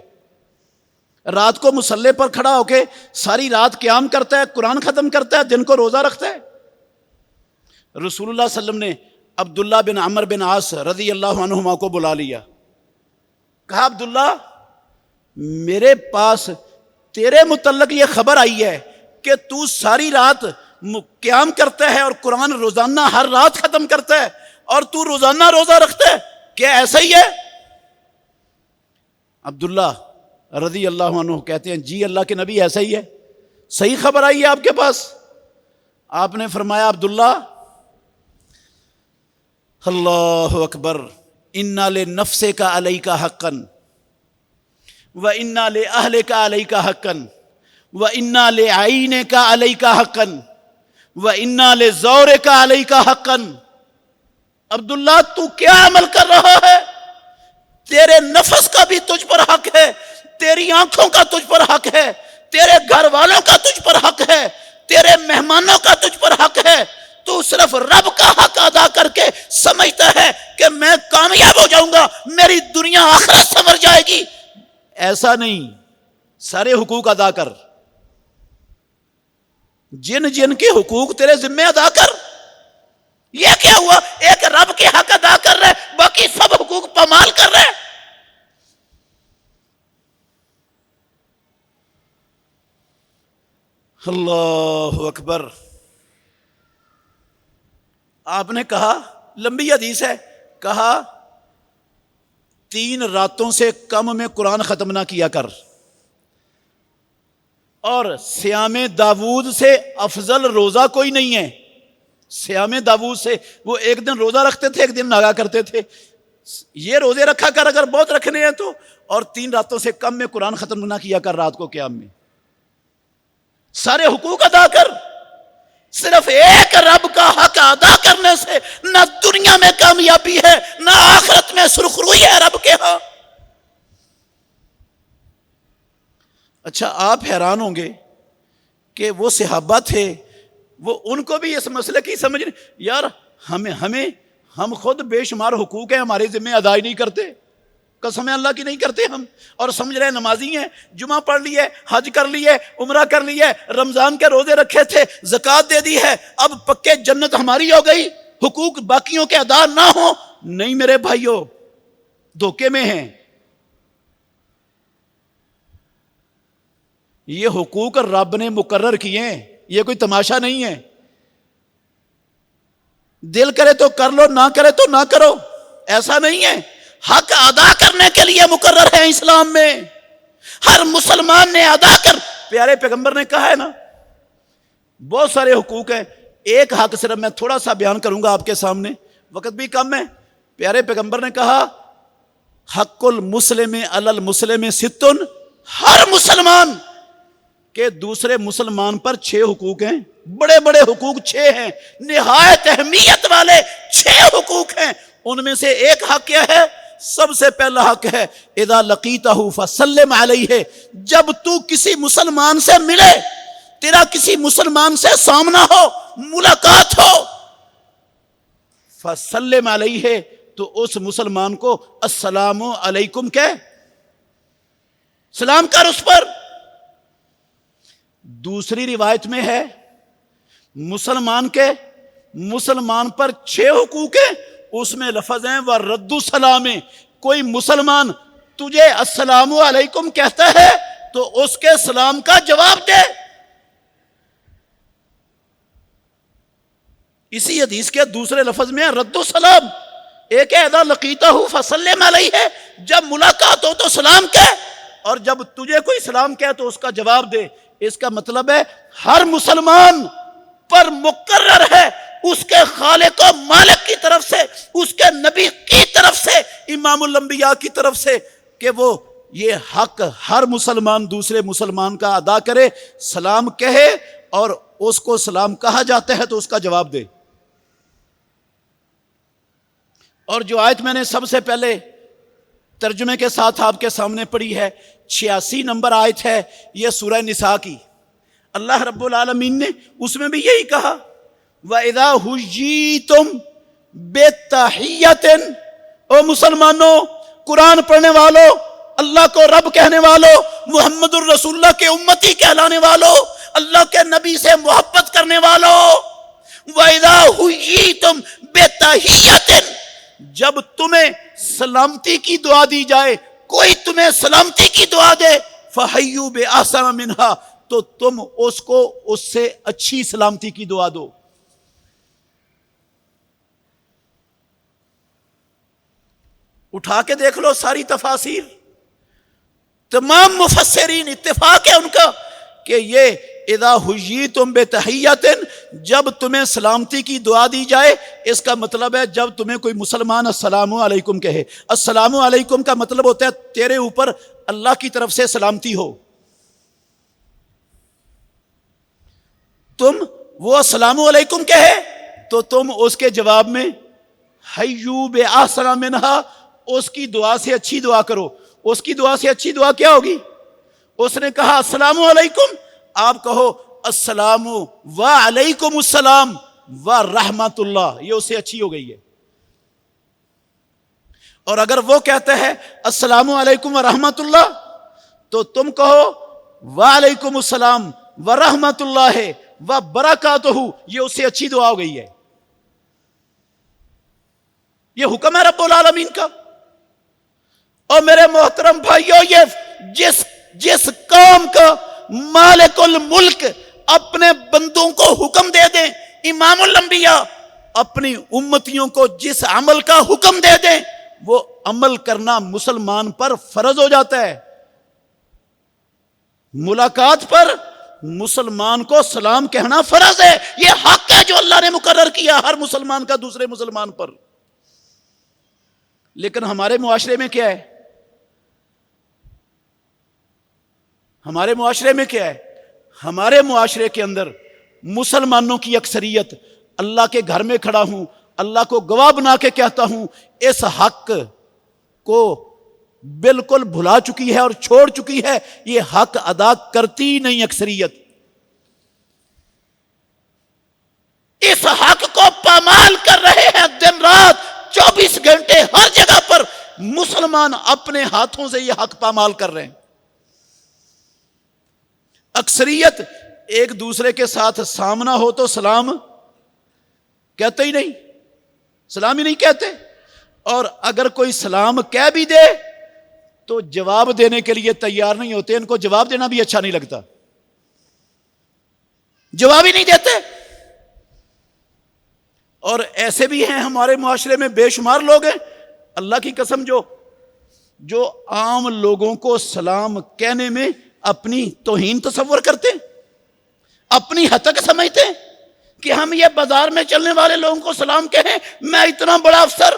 رات کو مصلے پر کھڑا ہو کے ساری رات قیام کرتا ہے, قرآن ختم کرتا ہے, دن کو روزہ رکھتا ہے. رسول اللہ صلی اللہ علیہ وسلم نے عبداللہ بن عمر بن عاص رضی اللہ عنہما کو بلا لیا. کہا عبداللہ میرے پاس تیرے متعلق یہ خبر آئی ہے کہ تو ساری رات قیام کرتا ہے اور قرآن روزانہ ہر رات ختم کرتا ہے, اور تو روزانہ روزہ رکھتا ہے, کیا ایسا ہی ہے؟ عبداللہ رضی اللہ عنہ کہتے ہیں جی اللہ کے نبی ایسا ہی ہے, صحیح خبر آئی ہے آپ کے پاس. آپ نے فرمایا عبداللہ اللہ اکبر, انا لنفسک علیک حقا وانا لاہلک علیک حقا وانا لعینک علیک حقا وانا لزورک علیک حقا. عبداللہ تو کیا عمل کر رہا ہے؟ تیرے نفس کا بھی تجھ پر حق ہے, تیری آنکھوں کا تجھ پر حق ہے, تیرے گھر والوں کا تجھ پر حق ہے، تیرے مہمانوں کا تجھ پر حق ہے، تو صرف رب کا حق ادا کر کے سمجھتا ہے کہ میں کامیاب ہو جاؤں گا، میری دنیا آخرت سنور جائے گی۔ ایسا نہیں، سارے حقوق ادا کر، جن جن کے حقوق تیرے ذمہ ادا کر۔ یہ کیا ہوا؟ ایک رب کے حق ادا کر رہے، باقی سب حقوق پامال کر رہے۔ اللہ اکبر۔ آپ نے کہا، لمبی حدیث ہے، کہا 3 راتوں سے کم میں قرآن ختم نہ کیا کر، اور صیام داود سے افضل روزہ کوئی نہیں ہے۔ صیام داود سے، وہ ایک دن روزہ رکھتے تھے، ایک دن ناگا کرتے تھے، یہ روزے رکھا کر اگر بہت رکھنے ہیں تو، اور 3 راتوں سے کم میں قرآن ختم نہ کیا کر رات کو قیام میں۔ سارے حقوق ادا کر۔ صرف ایک رب کا حق ادا کرنے سے نہ دنیا میں کامیابی ہے، نہ آخرت میں سرخروئی ہے رب کے ہاں۔ اچھا، آپ حیران ہوں گے کہ وہ صحابہ تھے، وہ ان کو بھی اس مسئلے کی سمجھ نہیں، یار ہم خود بے شمار حقوق ہیں ہمارے ذمہ ادا ہی نہیں کرتے، قسم اللہ کی نہیں کرتے ہم، اور سمجھ رہے نمازی ہیں، جمعہ پڑھ لیے، حج کر لیے، عمرہ کر لیے، رمضان کے روزے رکھے تھے، زکوٰۃ دے دی ہے، اب پکے جنت ہماری ہو گئی، حقوق باقیوں کے ادا نہ ہوں۔ نہیں میرے بھائیوں، دھوکے میں ہیں۔ یہ حقوق رب نے مقرر کیے ہیں، یہ کوئی تماشا نہیں ہے۔ دل کرے تو کر لو، نہ کرے تو نہ کرو، ایسا نہیں ہے۔ حق ادا کرنے کے لیے مقرر ہے اسلام میں، ہر مسلمان نے ادا کر۔ پیارے پیغمبر نے کہا ہے نا، بہت سارے حقوق ہیں، ایک حق صرف میں تھوڑا سا بیان کروں گا آپ کے سامنے، وقت بھی کم ہے۔ پیارے پیغمبر نے کہا، حق المسلم علی المسلم ستن، ہر مسلمان کہ دوسرے مسلمان پر 6 حقوق ہیں، بڑے بڑے حقوق 6 ہیں، نہایت اہمیت والے 6 حقوق ہیں۔ ان میں سے ایک حق کیا ہے؟ سب سے پہلا حق ہے، اذا لقیتہ فسلم علیہ، جب تو کسی مسلمان سے ملے، تیرا کسی مسلمان سے سامنا ہو، ملاقات ہو، فسلم علیہ، تو اس مسلمان کو السلام علیکم کہہ، سلام کر اس پر۔ دوسری روایت میں ہے، مسلمان پر 6 حقوق ہیں، اس میں لفظ ہیں وَرَدُّ السَّلَامِ، کوئی مسلمان تجھے السلام علیکم کہتا ہے تو اس کے سلام کا جواب دے۔ اسی حدیث کے دوسرے لفظ میں رد السلام، ایک ہے اذا لقیتہ فسلم علیہ، جب ملاقات ہو تو سلام کہہ، اور جب تجھے کوئی سلام کہے تو اس کا جواب دے۔ اس کا مطلب ہے ہر مسلمان پر مقرر ہے اس کے خالق و مالک کی طرف سے، اس کے نبی کی طرف سے، امام الانبیاء کی طرف سے، کہ وہ یہ حق ہر مسلمان دوسرے مسلمان کا ادا کرے، سلام کہے، اور اس کو سلام کہا جاتا ہے تو اس کا جواب دے۔ اور جو آیت میں نے سب سے پہلے ترجمے کے ساتھ آپ کے سامنے پڑھی ہے، 86 نمبر آیت ہے، یہ سورہ نساء کی۔ اللہ رب العالمین نے اس میں بھی یہی کہا، وَإِذَا حُيِّيتُم بِتَحِيَّةٍ، او مسلمانوں، قرآن پڑھنے والوں، اللہ کو رب کہنے والوں، محمد الرسول اللہ کے امتی کہلانے والوں، اللہ کے نبی سے محبت کرنے والوں، وَإِذَا حُيِّيتُم بِتَحِيَّةٍ، جب تمہیں سلامتی کی دعا دی جائے، کوئی تمہیں سلامتی کی دعا دے، فَحَيُّوا بِأَحْسَنَ مِنْهَا، تو تم اس کو اس سے اچھی سلامتی کی دعا دو۔ اٹھا کے دیکھ لو ساری تفاسیر، تمام مفسرین اتفاق ہے ان کا کہ یہ اذا حییتم بتحیۃ، جب تمہیں سلامتی کی دعا دی جائے، اس کا مطلب ہے جب تمہیں کوئی مسلمان السلام علیکم کہے۔ السلام علیکم کا مطلب ہوتا ہے تیرے اوپر اللہ کی طرف سے سلامتی ہو، تم وہ السلام علیکم کہے تو تم اس کے جواب میں حیوا بأحسن منہا، اس کی دعا سے اچھی دعا کرو۔ اس کی دعا سے اچھی دعا کیا ہوگی؟ اس نے کہا السلام علیکم، آپ کہو السلام وعلیکم السلام ورحمۃ اللہ، یہ اس سے اچھی ہو گئی ہے۔ اور اگر وہ کہتا ہے السلام علیکم ورحمۃ اللہ تو تم کہو وعلیکم السلام ورحمۃ اللہ وبرکاتہ، یہ اس سے اچھی دعا ہو گئی ہے۔ یہ حکم ہے رب العالمین کا۔ اور میرے محترم بھائیو، یہ جس قوم کا مالک الملک اپنے بندوں کو حکم دے دیں، امام الانبیاء اپنی امتیوں کو جس عمل کا حکم دے دیں، وہ عمل کرنا مسلمان پر فرض ہو جاتا ہے۔ ملاقات پر مسلمان کو سلام کہنا فرض ہے، یہ حق ہے جو اللہ نے مقرر کیا ہر مسلمان کا دوسرے مسلمان پر۔ لیکن ہمارے معاشرے میں کیا ہے؟ ہمارے معاشرے میں کیا ہے؟ ہمارے معاشرے کے اندر مسلمانوں کی اکثریت اللہ کے گھر میں کھڑا ہوں، اللہ کو گواہ بنا کے کہتا ہوں، اس حق کو بالکل بھلا چکی ہے اور چھوڑ چکی ہے، یہ حق ادا کرتی نہیں اکثریت۔ اس حق کو پامال کر رہے ہیں، دن رات 24 گھنٹے ہر جگہ پر مسلمان اپنے ہاتھوں سے یہ حق پامال کر رہے ہیں۔ اکثریت ایک دوسرے کے ساتھ سامنا ہو تو سلام کہتے ہی نہیں، سلام ہی نہیں کہتے، اور اگر کوئی سلام کہہ بھی دے تو جواب دینے کے لیے تیار نہیں ہوتے، ان کو جواب دینا بھی اچھا نہیں لگتا، جواب ہی نہیں دیتے۔ اور ایسے بھی ہیں ہمارے معاشرے میں بے شمار لوگ ہیں، اللہ کی قسم، جو عام لوگوں کو سلام کہنے میں اپنی توہین تصور کرتے، اپنی حد تک سمجھتے کہ ہم یہ بازار میں چلنے والے لوگوں کو سلام کہیں، میں اتنا بڑا افسر،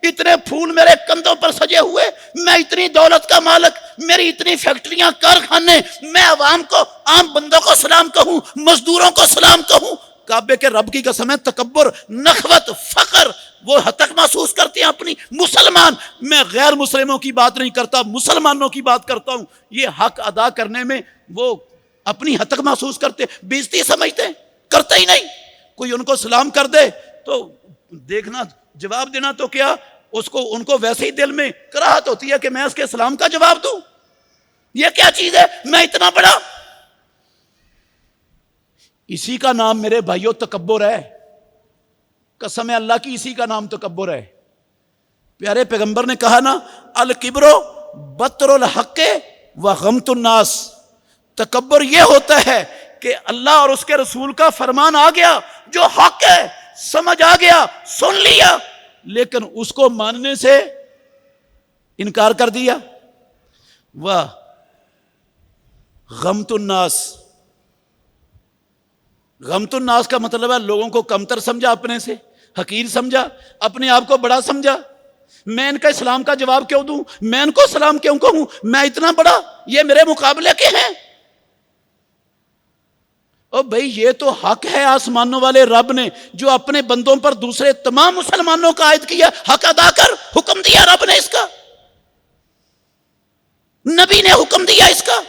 اتنے پھول میرے کندھوں پر سجے ہوئے، میں اتنی دولت کا مالک، میری اتنی فیکٹریاں، کارخانے، میں عوام کو، عام بندوں کو سلام کہوں، مزدوروں کو سلام کہوں؟ کعبے کے رب کی قسم ہے، تکبر، نخوت، فخر وہ حد تک محسوس کرتے ہیں اپنی۔ مسلمان، میں غیر مسلموں کی بات نہیں کرتا، مسلمانوں کی بات کرتا ہوں، یہ حق ادا کرنے میں وہ اپنی حد تک محسوس کرتے، بےزتی سمجھتے، کرتے ہی نہیں۔ کوئی ان کو سلام کر دے تو دیکھنا، جواب دینا تو کیا، اس کو ان کو ویسے ہی دل میں کراہت ہوتی ہے کہ میں اس کے سلام کا جواب دوں، یہ کیا چیز ہے، میں اتنا بڑا۔ اسی کا نام میرے بھائیوں تکبر ہے، قسم اللہ کی، اسی کا نام تکبر ہے۔ پیارے پیغمبر نے کہا نا، الکبر بطر الحق وغمط الناس، تکبر یہ ہوتا ہے کہ اللہ اور اس کے رسول کا فرمان آ گیا، جو حق ہے سمجھ آ گیا، سن لیا، لیکن اس کو ماننے سے انکار کر دیا۔ واہ، غمط الناس، غمط الناس کا مطلب ہے لوگوں کو کمتر سمجھا، اپنے سے حقیر سمجھا، اپنے آپ کو بڑا سمجھا۔ میں ان کا اسلام کا جواب کیوں دوں، میں ان کو سلام کیوں کہوں، میں اتنا بڑا، یہ میرے مقابلے کے ہیں۔ او بھائی، یہ تو حق ہے آسمانوں والے رب نے جو اپنے بندوں پر دوسرے تمام مسلمانوں کا عائد کیا، حق ادا کر، حکم دیا رب نے اس کا، نبی نے حکم دیا اس کا۔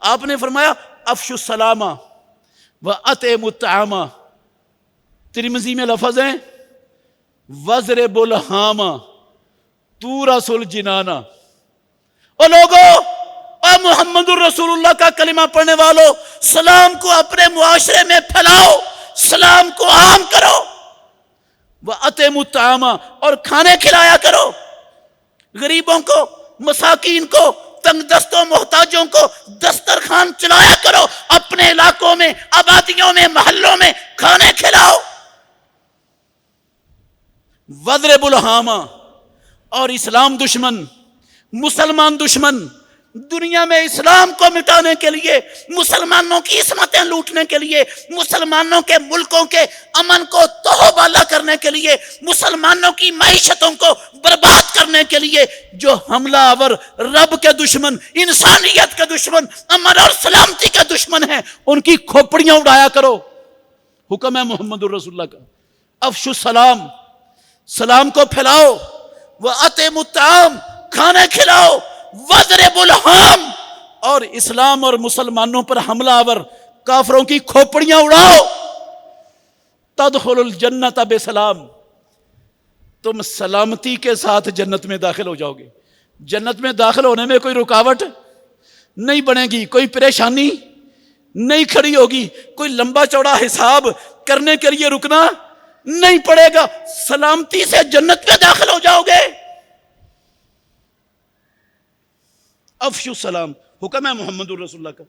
آپ نے فرمایا افشوا السلام وَأَطْعِمُوا الطَّعَامَ، ترمذی میں لفظ ہیں وَاضْرِبُوا الْحَامَ تُورَثُ الْجِنَانَ۔ او لوگو، اے محمد الرسول اللہ کا کلمہ پڑھنے والو، سلام کو اپنے معاشرے میں پھیلاؤ، سلام کو عام کرو، وَأَطْعِمُوا الطَّعَامَ، اور کھانے کھلایا کرو، غریبوں کو، مساکین کو، تنگ دستوں، محتاجوں کو دسترخوان چلایا کرو، اپنے علاقوں میں، آبادیوں میں، محلوں میں کھانے کھلاؤ۔ وَاضْرِبُوا الْحَامَ، اور اسلام دشمن، مسلمان دشمن، دنیا میں اسلام کو مٹانے کے لیے، مسلمانوں کی عصمتیں لوٹنے کے لیے، مسلمانوں کے ملکوں کے امن کو توہ بالا کرنے کے لیے، مسلمانوں کی معیشتوں کو برباد کرنے کے لیے جو حملہ آور رب کے دشمن، انسانیت کے دشمن، امن اور سلامتی کے دشمن ہیں، ان کی کھوپڑیاں اڑایا کرو۔ حکم ہے محمد الرسول اللہ کا، افشوا السلام، سلام کو پھیلاؤ، وَأَطْعِمُوا الطَّعَامَ، کھانے کھلاؤ، وَاضْرِبُوا الْحَامَ، اور اسلام اور مسلمانوں پر حملہ آور کافروں کی کھوپڑیاں اڑاؤ، تدخل الجنت بسلام، تم سلامتی کے ساتھ جنت میں داخل ہو جاؤ گے۔ جنت میں داخل ہونے میں کوئی رکاوٹ نہیں بنے گی، کوئی پریشانی نہیں کھڑی ہوگی، کوئی لمبا چوڑا حساب کرنے کے لیے رکنا نہیں پڑے گا، سلامتی سے جنت میں داخل ہو جاؤ گے۔ افشو السلام، حکم ہے محمد رسول اللہ کا۔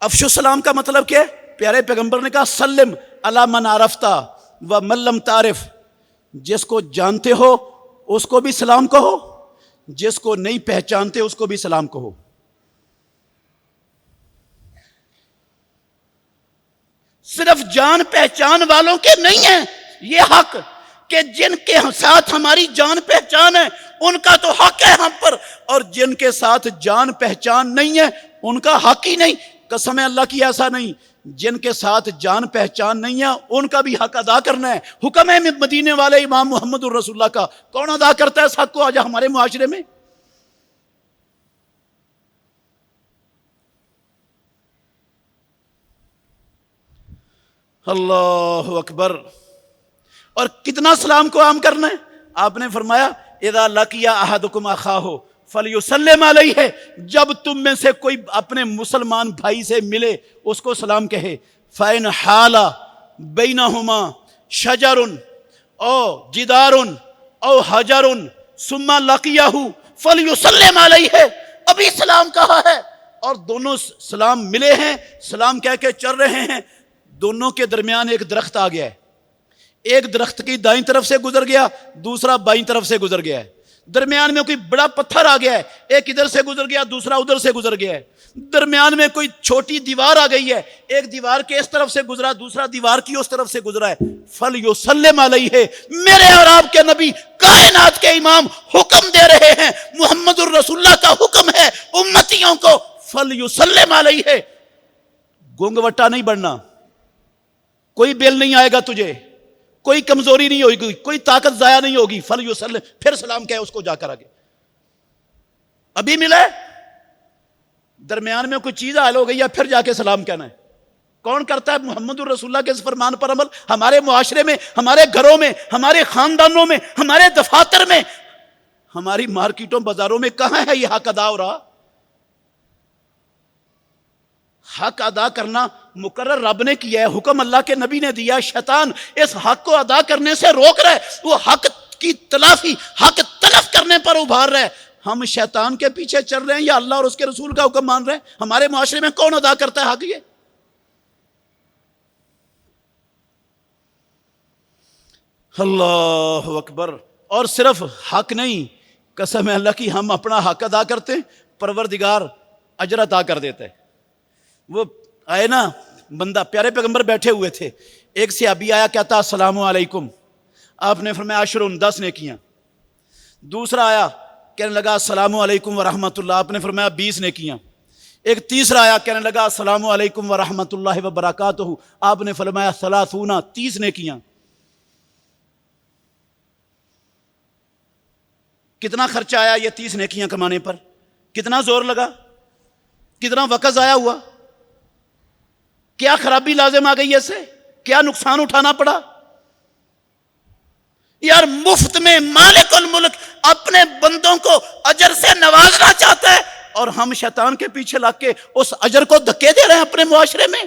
افشو السلام کا مطلب کیا ہے؟ پیارے پیغمبر نے کہا سلم علی من عرفتا و من لم تعرف، جس کو جانتے ہو اس کو بھی سلام کہو، جس کو نہیں پہچانتے اس کو بھی سلام کہو۔ صرف جان پہچان والوں کے نہیں ہے یہ حق کہ جن کے ساتھ ہماری جان پہچان ہے ان کا تو حق ہے ہم پر، اور جن کے ساتھ جان پہچان نہیں ہے ان کا حق ہی نہیں۔ قسم اللہ کی ایسا نہیں، جن کے ساتھ جان پہچان نہیں ہے ان کا بھی حق ادا کرنا ہے۔ حکم ہے مدینے والے امام محمد الرسول اللہ کا، کون ادا کرتا ہے اس حق کو آج ہمارے معاشرے میں؟ اللہ اکبر۔ اور کتنا سلام کو عام کرنا ہے؟ آپ نے فرمایا اذا لقی احدکم اخاہ فلیسلم علیہ، جب تم میں سے کوئی اپنے مسلمان بھائی سے ملے اس کو سلام کہے۔ فإن حال بینہما شجر او جدار او حجر ثم لقیہ فلیسلم علیہ، ابھی سلام کہا ہے اور دونوں سلام ملے ہیں، سلام کہہ کے چل رہے ہیں، دونوں کے درمیان ایک درخت آ گیا ہے، ایک درخت کی دائیں طرف سے گزر گیا، دوسرا بائیں طرف سے گزر گیا ہے، درمیان میں کوئی بڑا پتھر آ گیا ہے، ایک ادھر سے گزر گیا دوسرا ادھر سے گزر گیا ہے، درمیان میں کوئی چھوٹی دیوار آ گئی ہے، ایک دیوار کے اس طرف سے گزرا دوسرا دیوار کی اس طرف سے گزرا ہے۔ فَلْيُسَلِّمْ عَلَيْهِ، میرے اور آپ کے نبی کائنات کے امام حکم دے رہے ہیں، محمد الرسول اللہ کا حکم ہے امتیوں کو فَلْيُسَلِّمْ عَلَيْهِ، گونگ وٹا نہیں بڑھنا، کوئی بل نہیں آئے گا تجھے، کوئی کمزوری نہیں ہوگی، کوئی طاقت ضائع نہیں ہوگی۔ فلیسلم، پھر سلام کہے اس کو جا کر آگے۔ ابھی ملا ہے، درمیان میں کوئی چیز حائل ہو گئی ہے، پھر جا کے سلام کہنا ہے۔ کون کرتا ہے؟ محمد الرسول اللہ کے اس فرمان پر عمل ہمارے معاشرے میں، ہمارے گھروں میں، ہمارے خاندانوں میں، ہمارے دفاتر میں، ہماری مارکیٹوں بازاروں میں کہاں ہے یہ حق ادا ہو رہا؟ حق ادا کرنا مقرر رب نے کیا ہے، حکم اللہ کے نبی نے دیا، شیطان اس حق کو ادا کرنے سے روک رہا ہے، وہ حق کی تلافی، حق تلف کرنے پر ابھار رہا ہے۔ ہم شیطان کے پیچھے چل رہے ہیں یا اللہ اور اس کے رسول کا حکم مان رہے ہیں؟ ہمارے معاشرے میں کون ادا کرتا ہے حق یہ؟ اللہ اکبر۔ اور صرف حق نہیں، قسم اللہ کی، ہم اپنا حق ادا کرتے ہیں، پروردگار اجر عطا کر دیتا ہے۔ وہ آئے نا بندہ، پیارے پیغمبر بیٹھے ہوئے تھے، ایک صحابی آیا کہتا السلام علیکم، آپ نے فرمایا 10 نیکیاں۔ دوسرا آیا کہنے لگا السلام علیکم ورحمۃ اللہ، آپ نے فرمایا 20 نیکیاں۔ ایک تیسرا آیا کہنے لگا السلام علیکم ورحمۃ اللہ وبرکاتہ، آپ نے فرمایا 30 نیکیاں۔ کتنا خرچہ آیا یہ 30 نیکیاں کمانے پر؟ کتنا زور لگا؟ کتنا وقت ضائع ہوا؟ کیا خرابی لازم آ گئی ہے؟ سے کیا نقصان اٹھانا پڑا؟ یار مفت میں مالک الملک اپنے بندوں کو اجر سے نوازنا چاہتا ہے اور ہم شیطان کے پیچھے لگ کے اس اجر کو دھکے دے رہے ہیں اپنے معاشرے میں۔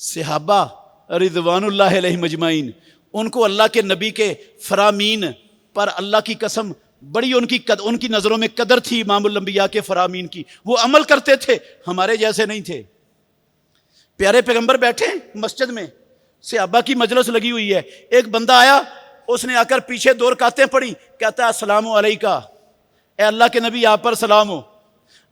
صحابہ رضوان اللہ علیہم اجمعین، ان کو اللہ کے نبی کے فرامین پر اللہ کی قسم بڑی ان کی نظروں میں قدر تھی، امام الانبیاء کے فرامین کی، وہ عمل کرتے تھے، ہمارے جیسے نہیں تھے۔ پیارے پیغمبر بیٹھے مسجد میں، صحابہ کی مجلس لگی ہوئی ہے، ایک بندہ آیا، اس نے آ کر پیچھے 2 رکعتیں پڑھی، کہتا ہے السلام علیکہ، اے اللہ کے نبی آپ پر سلام ہو۔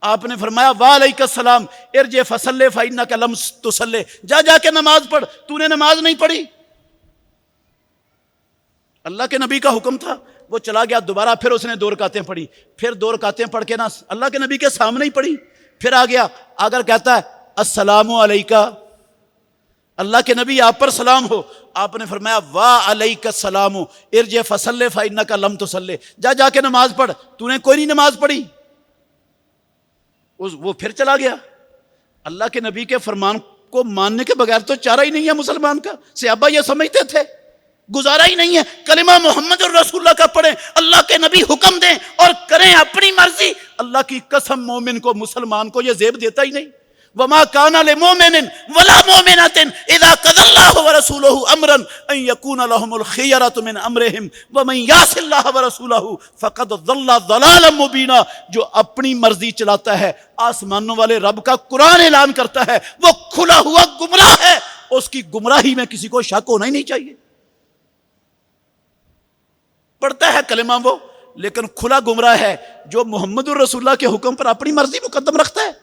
آپ نے فرمایا وعلیکم السلام، ارجع فصلی فإنک لم تصلی، جا کے نماز پڑھ، تو نے نماز نہیں پڑھی۔ اللہ کے نبی کا حکم تھا، وہ چلا گیا، دوبارہ پھر اس نے 2 رکعتیں پڑھی، پھر 2 رکعتیں پڑھ کے نا اللہ کے نبی کے سامنے ہی پڑھی، پھر آ گیا، آ کر کہتا ہے السلام علیکہ، اللہ کے نبی آپ پر سلام ہو. آپ نے فرمایا وعلیک السلام ارجع فصلی فانک لم تصلی، جا کے نماز پڑھ، تو نے کوئی نہیں نماز پڑھی. وہ پھر چلا گیا. اللہ کے نبی کے فرمان کو ماننے کے بغیر تو چارہ ہی نہیں ہے مسلمان کا. صحابہ یہ سمجھتے تھے، گزارا ہی نہیں ہے. کلمہ محمد رسول اللہ کا پڑھیں، اللہ کے نبی حکم دیں اور کریں اپنی مرضی. اللہ کی قسم مومن کو، مسلمان کو یہ زیب دیتا ہی نہیں. وما كان لمؤمن ولا مؤمنة اذا قضى الله ورسوله امرا ان يكون لهم الخيرة من امرهم ومن يعص الله ورسوله فقد ضل ضلالا مبينا. جو اپنی مرضی چلاتا ہے، آسمانوں والے رب کا قرآن اعلان کرتا ہے، وہ کھلا ہوا گمراہ ہے. اس کی گمراہی میں کسی کو شک ہونا ہی نہیں چاہیے. پڑھتا ہے کلمہ وہ، لیکن کھلا گمراہ ہے. جو محمد الرسول اللہ کے حکم پر اپنی مرضی مقدم رکھتا ہے،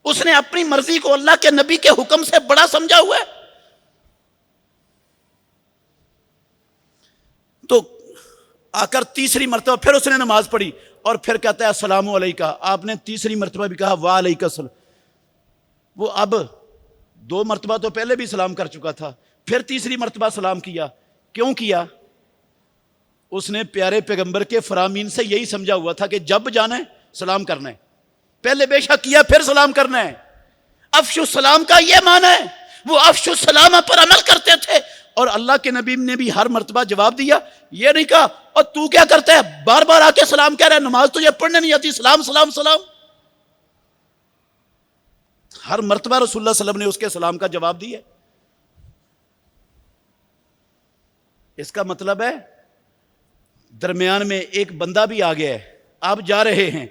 اس نے اپنی مرضی کو اللہ کے نبی کے حکم سے بڑا سمجھا ہوا ہے. تو آ کر تیسری مرتبہ پھر اس نے نماز پڑھی اور پھر کہتا ہے السلام علیکہ. آپ نے تیسری مرتبہ بھی کہا وعلیکہ السلام. وہ اب 2 مرتبہ تو پہلے بھی سلام کر چکا تھا، پھر تیسری مرتبہ سلام کیا. کیوں کیا؟ اس نے پیارے پیغمبر کے فرامین سے یہی سمجھا ہوا تھا کہ جب جانا ہے سلام کرنا ہے. پہلے بے شک کیا، پھر سلام کرنا ہے. افشو السلام کا یہ معنی ہے. وہ افشو السلام پر عمل کرتے تھے اور اللہ کے نبی نے بھی ہر مرتبہ جواب دیا. یہ نہیں کہا اور تو کیا کرتا ہے، بار بار آ کے سلام کہہ رہا ہے، نماز تجھے پڑھنے نہیں آتی، سلام سلام سلام. ہر مرتبہ رسول اللہ صلی اللہ علیہ وسلم نے اس کے سلام کا جواب دیا. اس کا مطلب ہے درمیان میں ایک بندہ بھی آ گیا ہے. آپ جا رہے ہیں،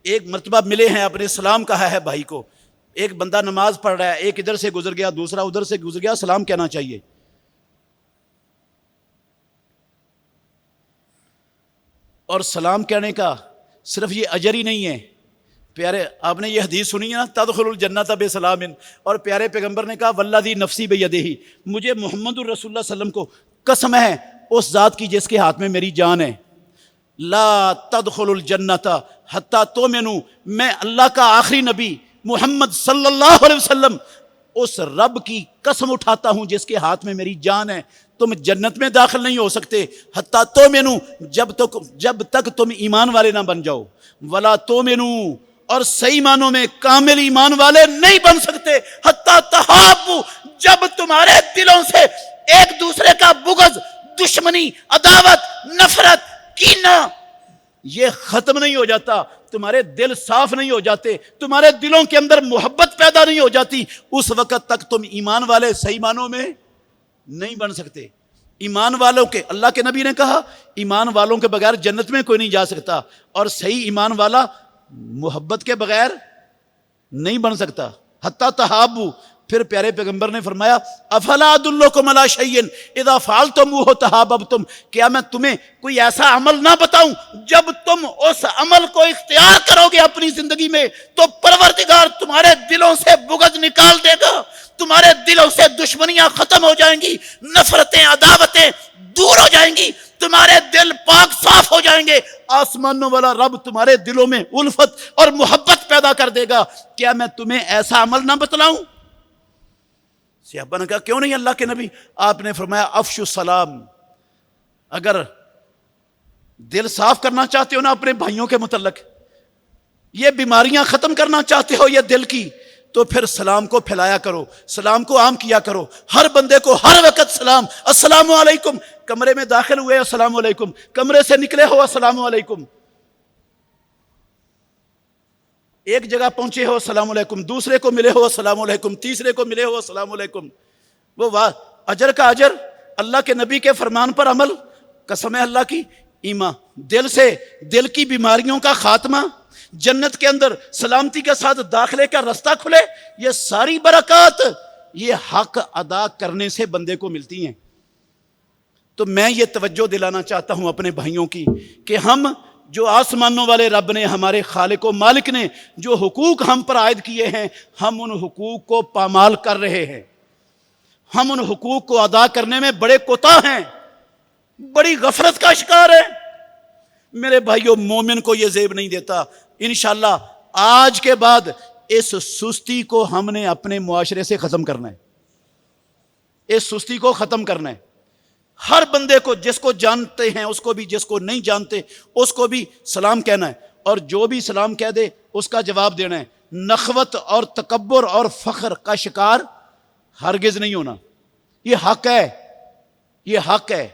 ایک مرتبہ ملے ہیں، اپنے سلام کہا ہے بھائی کو. ایک بندہ نماز پڑھ رہا ہے، ایک ادھر سے گزر گیا، دوسرا ادھر سے گزر گیا، سلام کہنا چاہیے. اور سلام کہنے کا صرف یہ اجر ہی نہیں ہے. پیارے آپ نے یہ حدیث سنی ہے نا، تدخل الجنت بسلام. اور پیارے پیغمبر نے کہا والذی نفسی بیدہ، مجھے محمد الرسول اللہ صلی اللہ علیہ وسلم کو قسم ہے اس ذات کی جس کے ہاتھ میں میری جان ہے، لا تدخل الجنت حتی تؤمنوا، میں اللہ کا آخری نبی محمد صلی اللہ علیہ وسلم اس رب کی قسم اٹھاتا ہوں جس کے ہاتھ میں میری جان ہے، تم جنت میں داخل نہیں ہو سکتے حتی تؤمنوا، جب تک تم ایمان والے نہ بن جاؤ. ولا تؤمنوا، اور صحیح معنوں میں کامل ایمان والے نہیں بن سکتے حتی تحابوا، جب تمہارے دلوں سے ایک دوسرے کا بغض، دشمنی، عداوت، نفرت، کینہ یہ ختم نہیں ہو جاتا، تمہارے دل صاف نہیں ہو جاتے، تمہارے دلوں کے اندر محبت پیدا نہیں ہو جاتی، اس وقت تک تم ایمان والے صحیح معنوں میں نہیں بن سکتے. ایمان والوں کے، اللہ کے نبی نے کہا ایمان والوں کے بغیر جنت میں کوئی نہیں جا سکتا، اور صحیح ایمان والا محبت کے بغیر نہیں بن سکتا. حتی تحابوا. پھر پیارے پیغمبر نے فرمایا افلا ادلکم علی شیء اذا فعلتموہ تحاببتم، کیا میں تمہیں کوئی ایسا عمل نہ بتاؤں جب تم اس عمل کو اختیار کرو گے اپنی زندگی میں تو پروردگار تمہارے دلوں سے بغض نکال دے گا، تمہارے دلوں سے دشمنیاں ختم ہو جائیں گی، نفرتیں، عداوتیں دور ہو جائیں گی، تمہارے دل پاک صاف ہو جائیں گے، آسمانوں والا رب تمہارے دلوں میں الفت اور محبت پیدا کر دے گا. کیا میں تمہیں ایسا عمل نہ بتلاؤں؟ صحابہ نے کہا کیوں نہیں اللہ کے نبی؟ آپ نے فرمایا افشو السلام. اگر دل صاف کرنا چاہتے ہو نا اپنے بھائیوں کے متعلق، یہ بیماریاں ختم کرنا چاہتے ہو یہ دل کی، تو پھر سلام کو پھیلایا کرو، سلام کو عام کیا کرو. ہر بندے کو ہر وقت سلام، السلام علیکم. کمرے میں داخل ہوئے السلام علیکم، کمرے سے نکلے ہو السلام علیکم، ایک جگہ پہنچے ہو السلام علیکم، دوسرے کو ملے ہو السلام علیکم، تیسرے کو ملے ہو السلام علیکم. وہ اجر کا اجر، اللہ کے نبی کے فرمان پر عمل، قسم ہے اللہ کی، ایمان، دل سے دل کی بیماریوں کا خاتمہ، جنت کے اندر سلامتی کے ساتھ داخلے کا رستہ کھلے، یہ ساری برکات یہ حق ادا کرنے سے بندے کو ملتی ہیں. تو میں یہ توجہ دلانا چاہتا ہوں اپنے بھائیوں کی کہ ہم جو آسمانوں والے رب نے، ہمارے خالق و مالک نے جو حقوق ہم پر عائد کیے ہیں، ہم ان حقوق کو پامال کر رہے ہیں. ہم ان حقوق کو ادا کرنے میں بڑے کوتاہ ہیں، بڑی غفلت کا شکار ہیں. میرے بھائیوں، مومن کو یہ زیب نہیں دیتا. انشاءاللہ آج کے بعد اس سستی کو ہم نے اپنے معاشرے سے ختم کرنا ہے، اس سستی کو ختم کرنا ہے۔ ہر بندے کو، جس کو جانتے ہیں اس کو بھی، جس کو نہیں جانتے اس کو بھی سلام کہنا ہے، اور جو بھی سلام کہہ دے اس کا جواب دینا ہے۔ نخوت اور تکبر اور فخر کا شکار ہرگز نہیں ہونا۔ یہ حق ہے، یہ حق ہے،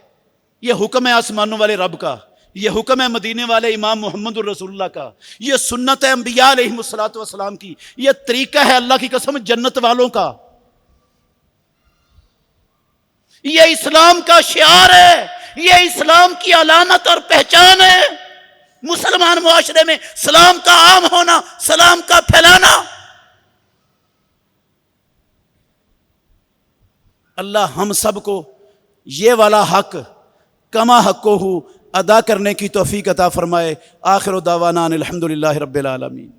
یہ حکم ہے آسمانوں والے رب کا، یہ حکم ہے مدینے والے امام محمد الرسول اللہ کا، یہ سنت ہے انبیاء علیہ الصلوۃ والسلام کی، یہ طریقہ ہے اللہ کی قسم جنت والوں کا، یہ اسلام کا شعار ہے، یہ اسلام کی علامت اور پہچان ہے۔ مسلمان معاشرے میں سلام کا عام ہونا، سلام کا پھیلانا۔ اللہ ہم سب کو یہ والا حق کما حقہ ادا کرنے کی توفیق عطا فرمائے۔ آخر دعوانا الحمدللہ رب العالمین۔